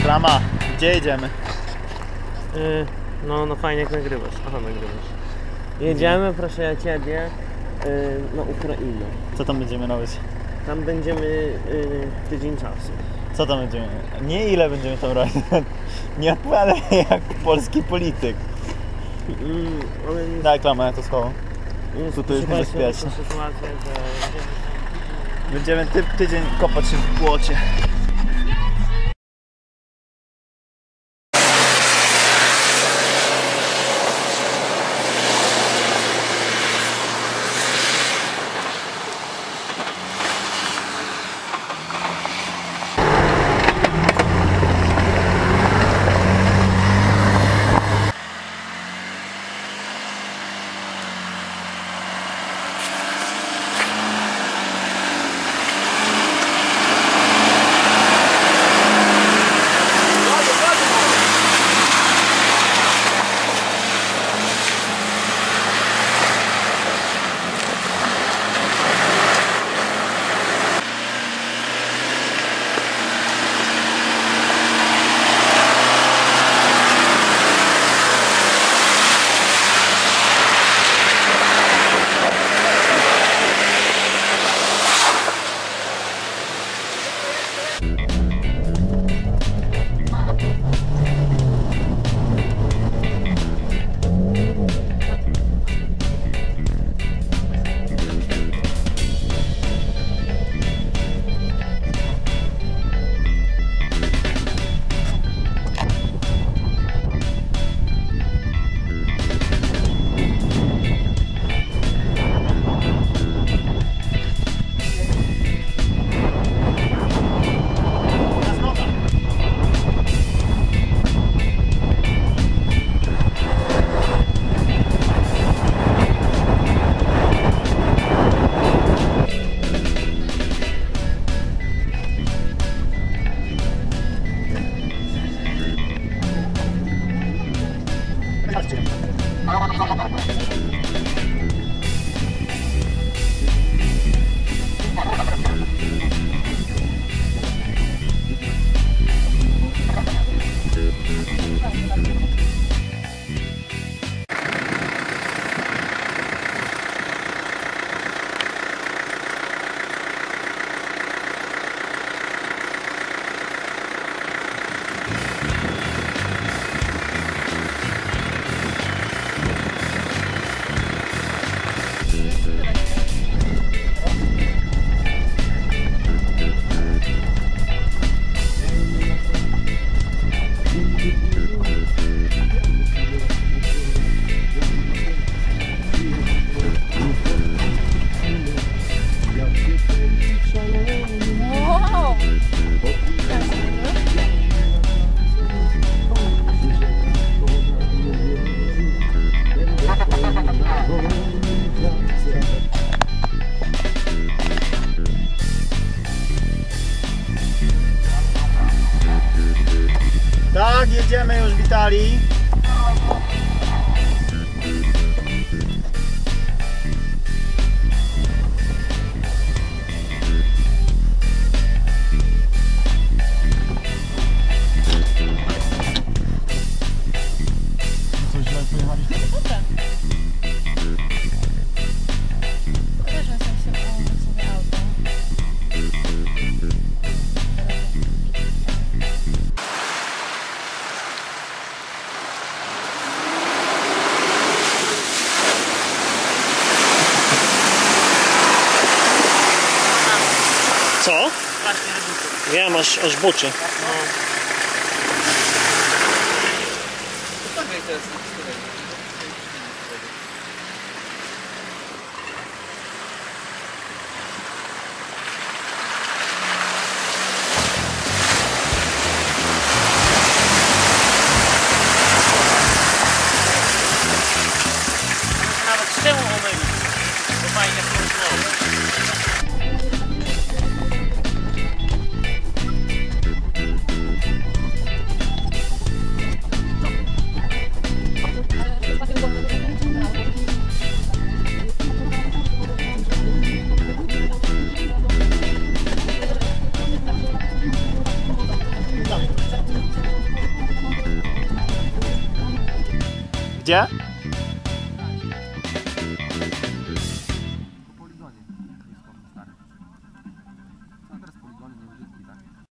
Rama, gdzie jedziemy? No fajnie jak nagrywasz. Aha, nagrywasz. Jedziemy, proszę Ciebie, na Ukrainę. Co tam będziemy robić? Tam będziemy tydzień czasu. Co tam będziemy? Nie ile będziemy tam robić. Nie odpowiadaj jak polski polityk. Daj klamę, ja to schowam. Tu jest niebezpieczne. Będziemy tydzień kopać się w błocie. Tak, jedziemy już w Italii. Co źle pojechaliśmy? Dobra. Pokażę sobie auto. Co? Wiem, aż buczy. Nawet z tyłu umyli. To fajnie funkcjonowało. Gdzie?